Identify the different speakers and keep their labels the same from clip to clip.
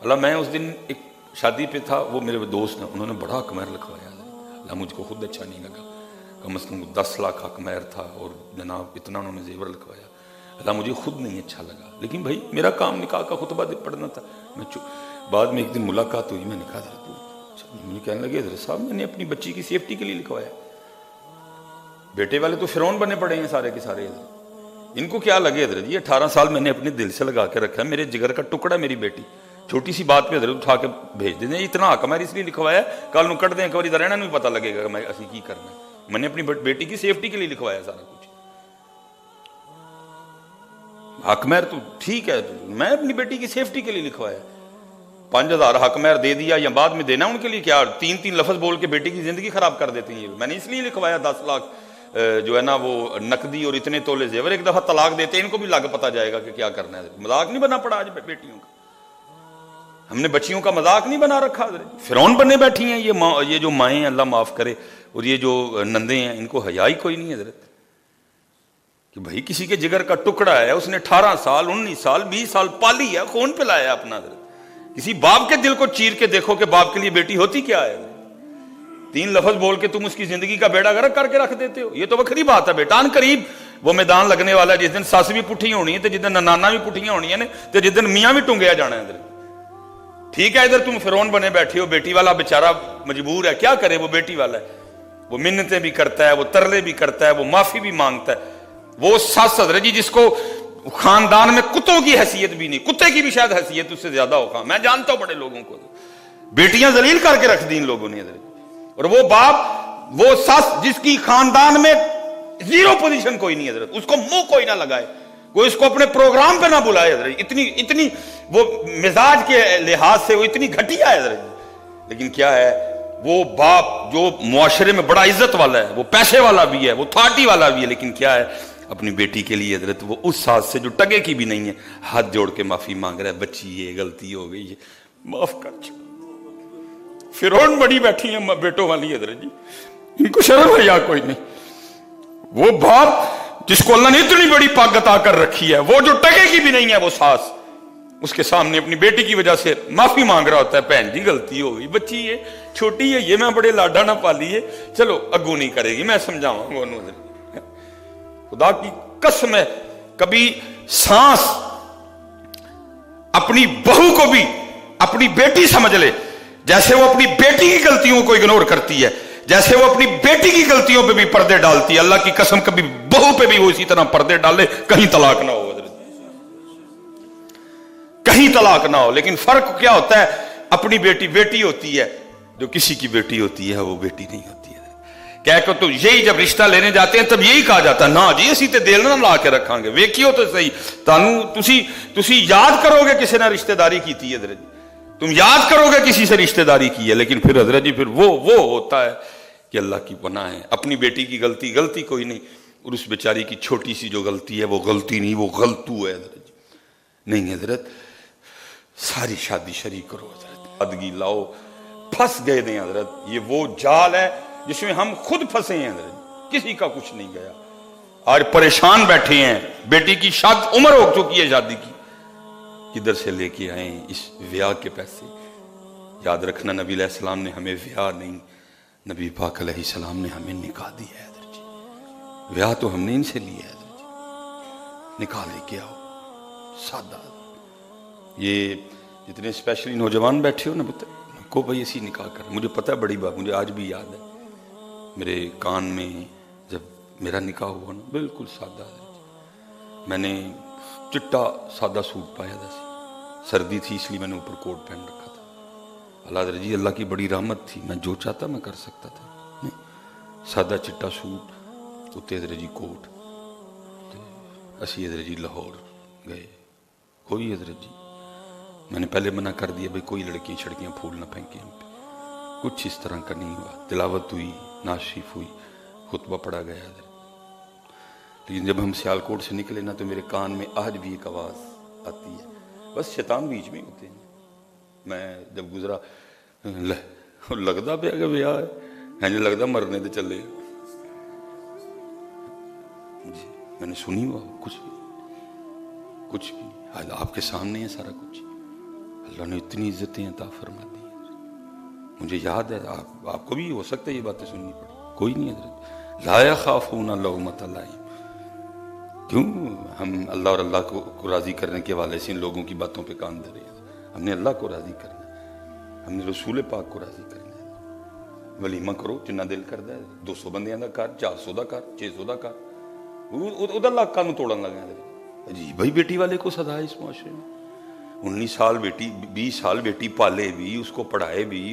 Speaker 1: اللہ میں اس دن ایک شادی پہ تھا، وہ میرے دوست ہیں، انہوں نے بڑا حق مہر لکھوایا، اللہ مجھ کو خود اچھا نہیں لگا، کم از کم 10 لاکھ حق مہر تھا اور جناب اتنا انہوں نے زیور لکھوایا، اللہ مجھے خود نہیں اچھا لگا، لیکن بھائی میرا کام نکاح کا خطبہ پڑھنا تھا، میں بعد میں ایک دن ملاقات ہوئی، میں نے کہا حضرت، مجھے کہنے لگے حضرت صاحب میں نے اپنی بچی کی سیفٹی کے لیے لکھوایا، بیٹے والے تو فرعون بنے پڑے ہیں سارے کے سارے، ان کو کیا لگے حضرت جی 18 سال میں نے اپنے دل سے لگا کے رکھا ہے، میرے جگر کا ٹکڑا میری بیٹی، چھوٹی سی بات پہ حضرت اٹھا کے بھیج دیں، اتنا حق میں اس لیے لکھوایا کل نو کٹ دیں ایک بار ادھر رہنا نہیں پتہ لگے گا کہ میں اسی کی کرنا ہے، میں نے اپنی بیٹی کی سیفٹی کے لیے لکھوایا سارا کچھ، حق مہر تو ٹھیک ہے، میں اپنی بیٹی کی سیفٹی کے لیے لکھوایا، 5000 حق مہر دے دیا یا بعد میں دینا ان کے لیے کیا، 3 لفظ بول کے بیٹی کی زندگی خراب کر دیتے ہیں، میں نے اس لیے لکھوایا 10 لاکھ جو ہے نا وہ نقدی اور اتنے تولے زیور، ایک دفعہ طلاق دیتے ہیں ان کو بھی لگ پتہ جائے گا کہ کیا کرنا ہے، مذاق نہیں بنا پڑا آج بیٹیوں کا، ہم نے بچیوں کا مذاق نہیں بنا رکھا، فرعون بننے بیٹھی ہیں یہ جو مائیں ہیں اللہ معاف کرے، اور یہ جو نندے ہیں ان کو حیا ہی کوئی نہیں ہے حضرت، کہ بھائی کسی کے جگر کا ٹکڑا ہے، اس نے 18 سال 19 سال 20 سال پالی ہے، خون پلایا اپنا حضرت، کسی باپ کے دل کو چیر کے دیکھو کہ باپ کے لیے بیٹی ہوتی کیا ہے، 3 لفظ بول کے تم اس کی زندگی کا بیڑا غرق کر کے رکھ دیتے ہو، یہ تو بکھری بات ہے بیٹا، ان قریب وہ میدان لگنے والا ہے جس دن ساس بھی پٹھیاں ہونی ہے تو جس دن نانا بھی پٹھیاں ہونی ہیں تو جس دن میاں بھی ٹنگیا جانا ہے ادھر، ٹھیک ہے ادھر تم فرعون بنے بیٹھے ہو، بیٹی والا بیچارہ مجبور ہے، کیا کرے وہ بیٹی والا ہے، وہ منتیں بھی کرتا ہے، وہ ترلے بھی کرتا ہے، وہ معافی بھی مانگتا ہے، وہ ساس حضرت جی جس کو خاندان میں کتوں کی حیثیت بھی نہیں، کتے کی بھی شاید حیثیت اس سے زیادہ ہوگا، میں جانتا ہوں بڑے لوگوں کو، بیٹیاں ذلیل کر کے رکھ دی ان لوگوں نے حضرت، اور وہ باپ وہ ساس جس کی خاندان میں 0 پوزیشن کوئی نہیں حضرت، اس کو منہ کوئی نہ لگائے، کوئی اس کو اپنے پروگرام پہ نہ بلائے حضرت، اتنی وہ مزاج کے لحاظ سے وہ اتنی گھٹیا ہے حضرت، لیکن کیا ہے وہ باپ جو معاشرے میں بڑا عزت والا ہے، وہ پیسے والا بھی ہے، وہ تھارٹی والا بھی ہے، لیکن کیا ہے اپنی بیٹی کے لیے حضرت وہ اس ساس سے جو ٹگے کی بھی نہیں ہے ہاتھ جوڑ کے معافی مانگ رہا ہے، بچی یہ غلطی ہو گئی ہے معاف کر چھوڑ، فرعون بڑی بیٹھی ہیں بیٹوں والی حضرت جی، ان کو شرم ہے یا کوئی نہیں، وہ باپ جس کو اللہ نے اتنی بڑی پاک عطا کر رکھی ہے، وہ جو ٹگے کی بھی نہیں ہے وہ ساس اس کے سامنے اپنی بیٹی کی وجہ سے معافی مانگ رہا ہوتا ہے، بہن جی غلطی ہو گئی، بچی ہے چھوٹی ہے، یہ میں بڑے لاڈا نہ پالی ہے، چلو اگو نہیں کرے گی، میں سمجھاؤں گا انہوں نے، خدا کی قسم ہے کبھی سانس اپنی بہو کو بھی اپنی بیٹی سمجھ لے، جیسے وہ اپنی بیٹی کی غلطیوں کو اگنور کرتی ہے، جیسے وہ اپنی بیٹی کی غلطیوں پہ بھی پردے ڈالتی ہے، اللہ کی قسم کبھی بہو پہ بھی وہ اسی طرح پردے ڈالے، کہیں طلاق نہ ہو حضرت، کہیں طلاق نہ ہو، لیکن فرق کیا ہوتا ہے، اپنی بیٹی بیٹی ہوتی ہے، جو کسی کی بیٹی ہوتی ہے وہ بیٹی نہیں ہوتی ہے، کہہ کہ تو یہی جب رشتہ لینے جاتے ہیں تب یہی کہا جاتا ہے نا جی اسی تے دل نہ لا کے رکھاں گے، ویکھیو تو صحیح تسی یاد کرو گے کسی نے رشتہ داری کی تھی حضرت جی، تم یاد کرو گے کسی سے رشتہ داری کی ہے، لیکن پھر حضرت جی پھر وہ ہوتا ہے کہ اللہ کی پناہ ہے، اپنی بیٹی کی غلطی کوئی نہیں، اور اس بیچاری کی چھوٹی سی جو غلطی ہے وہ غلطی نہیں، وہ غلطو ہے حضرت جی، نہیں حضرت ساری شادی شریک کرو حضرت، ادگی لاؤ، پھنس گئے دیں حضرت، یہ وہ جال ہے جس میں ہم خود پھنسے ہیں حضرت، کسی کا کچھ نہیں گیا، آج پریشان بیٹھے ہیں، بیٹی کی عمر ہو چکی ہے شادی کی، کدھر سے لے کے آئیں اس ویاہ کے پیسے، یاد رکھنا نبی علیہ السلام نے ہمیں ویاہ نہیں، نبی پاک علیہ السلام نے ہمیں نکاح دیا ہے حضرت جی، ویاہ تو ہم نے ان سے لیا ہے حضرت جی، نکاح لے کے آؤ سادہ، یہ جتنے اسپیشلی نوجوان بیٹھے ہو نا کو بھائی اسی نکاح کر، مجھے پتہ ہے بڑی بات، مجھے آج بھی یاد ہے میرے کان میں جب میرا نکاح ہوا نا بالکل سادہ ہے، میں نے چٹا سادہ سوٹ پایا تھا، سردی تھی اس لیے میں نے اوپر کوٹ پہن رکھا تھا، اللہ حضرت جی اللہ کی بڑی رحمت تھی، میں جو چاہتا میں کر سکتا تھا، نہیں سادہ چٹا سوٹ اتنے حضرت جی کوٹ، اسی حضرت جی لاہور گئے، کوئی حضرت جی میں نے پہلے منع کر دیا بھائی کوئی لڑکیاں چھڑکیاں پھول نہ پھینکیں ہم پہ، کچھ اس طرح کا نہیں ہوا، تلاوت ہوئی، نعت شریف ہوئی، خطبہ پڑھا گیا حضرت، لیکن جب ہم سیالکوٹ سے نکلے نا تو میرے کان میں آج بھی ایک آواز آتی ہے، بس شیطان بیچ میں ہوتے ہیں، میں جب گزرا لگتا پہ اگر بیاہ ہے جو لگتا مرنے تو چلے جی، میں نے سنی ہوا کچھ بھی آپ کے سامنے ہے سارا کچھ، اللہ نے اتنی عزتیں عطا فرما دی. مجھے یاد ہے, آپ کو بھی ہو سکتا ہے یہ باتیں سننی پڑی. کوئی نہیں حضرت, لا یخافون لومۃ لائم. کیوں ہم اللہ اور اللہ کو راضی کرنے کے حوالے سے ان لوگوں کی باتوں پہ کان دھرے ہیں؟ ہم نے اللہ کو راضی کرنا ہے, ہم نے رسول پاک کو راضی کرنا ہے. ولیمہ کرو جنہ دل کردا ہے, 200 بندیاں دا کر, 400 دا کر, 600 دا کر. وہ لاکھ کانوں توڑن لگا. عجیب بھائی بیٹی والے کو سزا ہے اس معاشرے میں. 19 سال بیٹی, 20 سال بیٹی پالے بھی, اس کو پڑھائے بھی,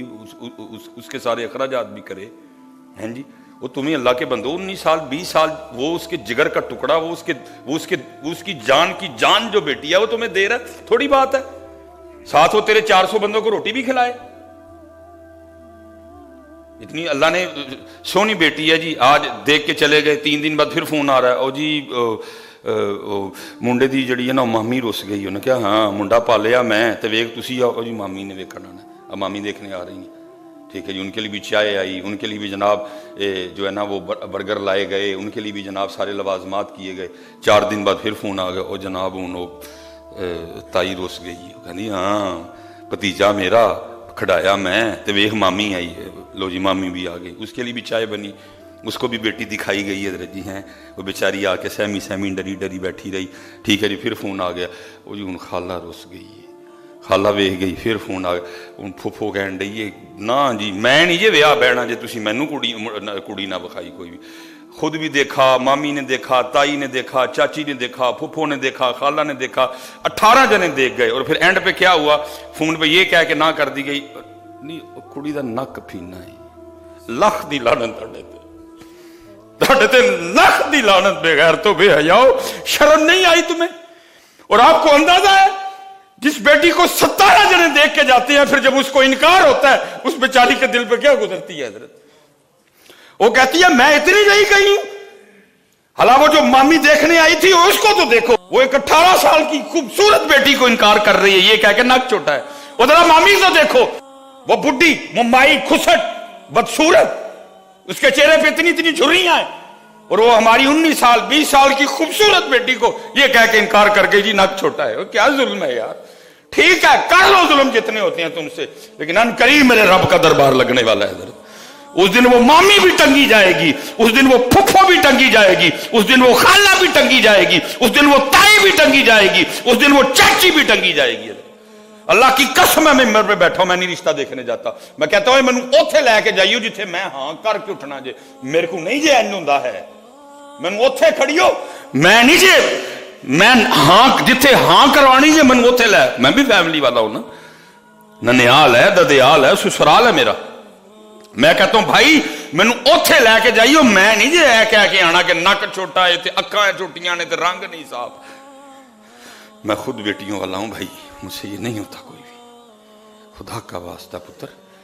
Speaker 1: اس کے سارے اخراجات بھی کرے ہیں جی. وہ تمہیں اللہ کے بندو 19 سال 20 سال وہ اس کے جگر کا ٹکڑا, وہ اس کی جان جو بیٹی ہے وہ تمہیں دے رہا ہے, تھوڑی بات ہے. ساتھ وہ تیرے 400 بندوں کو روٹی بھی کھلائے. اتنی اللہ نے سونی بیٹی ہے جی, آج دیکھ کے چلے گئے, 3 دن بعد پھر فون آ رہا ہے, او جی منڈے دی جڑی ہے نا مامی رس گئی. انہیں کیا ہاں منڈا پالیا میں تے ویک تسی آؤ جی مامی نے ویکھنا ہے. اب مامی دیکھنے آ رہی ہیں, ٹھیک ہے جی. ان کے لیے بھی چائے آئی, ان کے لیے بھی جناب جو ہے نا وہ برگر لائے گئے, ان کے لیے بھی جناب سارے لوازمات کیے گئے. 4 دن بعد پھر فون آ گیا, او جناب وہ تائی رس گئی. کہنی ہاں بھتیجا میرا کھڑایا میں تے ویکھ مامی آئی. لو جی مامی بھی آ گئی, اس کے لیے بھی چائے بنی, اس کو بھی بیٹی دکھائی گئی ہے حضرت جی. ہیں وہ بیچاری آ کے سہمی ڈری بیٹھی رہی. ٹھیک ہے جی, پھر فون آ گیا, وہ جی ہوں خالہ رس گئی ہے. خالہ ویکھ گئی, پھر فون آ گیا, ہوں پھوپھو کہن ڈئی ہے نا جی میں نہیں جی ویاہ بہنا جی تسی مینوں کڑی نہ بکھائی کوئی بھی. خود بھی دیکھا, مامی نے دیکھا, تائی نے دیکھا, چاچی نے دیکھا, پھوپھو نے دیکھا, خالہ نے دیکھا, 18 جنے دیکھ گئے. اور پھر اینڈ پہ کیا ہوا, فون پہ یہ کہہ کے نہ کر دی گئی, نہیں کڑی دا نک پھینا ہے. لکھ دی لعنت تہاڈے تے, لکھ دی لعنت. بے غیر تو بے حیاؤ, شرم نہیں آئی تمہیں؟ اور آپ کو اندازہ ہے جس بیٹی کو 17 جنے دیکھ کے جاتے ہیں, پھر جب اس کو انکار ہوتا ہے اس بیچاری کے دل پہ کیا گزرتی ہے حضرت؟ وہ کہتی ہے میں اتنی نہیں کہی ہوں, حالانکہ وہ جو مامی دیکھنے آئی تھی اس کو تو دیکھو, وہ ایک 18 سال کی خوبصورت بیٹی کو انکار کر رہی ہے یہ کہہ کے نک چھوٹا ہے. وہ ذرا مامی تو دیکھو, وہ بڈھی ممائی کھسٹ بدصورت, اس کے چہرے پہ اتنی جھریاں ہیں, اور وہ ہماری 19 سال 20 سال کی خوبصورت بیٹی کو یہ کہہ کے انکار کر کے جی نک چھوٹا ہے. کیا ظلم ہے یار. ٹھیک ہے کر لو ظلم جتنے ہوتے ہیں تم سے, لیکن ان قریب میرے رب کا دربار لگنے والا ہے حضرت. اس دن وہ مامی بھی ٹنگی جائے گی, اس دن وہ پھپھو بھی ٹنگی جائے گی, اس دن وہ خالہ بھی ٹنگی جائے گی, اس دن وہ تائی بھی ٹنگی جائے گی, اس دن وہ چاچی بھی ٹنگی جائے گی. اللہ کی قسم ہے, میں ممبر پہ بیٹھا ہوں, میں نہیں رشتہ دیکھنے جاتا. میں کہتا ہوں مینوں اوتھے لے کے جائیو جتھے میں ہاں کر کے اٹھنا جے. میرے کو نہیں جے این ہوندا ہے, مینوں اوتھے کھڑیو, میں نہیں جے میں ہاں جتھے ہاں کروانی جے مینوں اوتھے لے. میں بھی فیملی والا ہوں نا, ننیال ہے, ددیال ہے, سسرال ہے میرا. میں کہتا ہوں بھائی مینوں اوتھے لے کے جائیو, میں نہیں جے اے کہہ کے آنا کہ نک چھوٹا ہے تے اکھاں چھوٹیاں نے تے رنگ نہیں صاف. میں خود بیٹیوں والا ہوں بھائی, مجھ سے یہ نہیں ہوتا کوئی بھی. خدا کا واسطہ پتر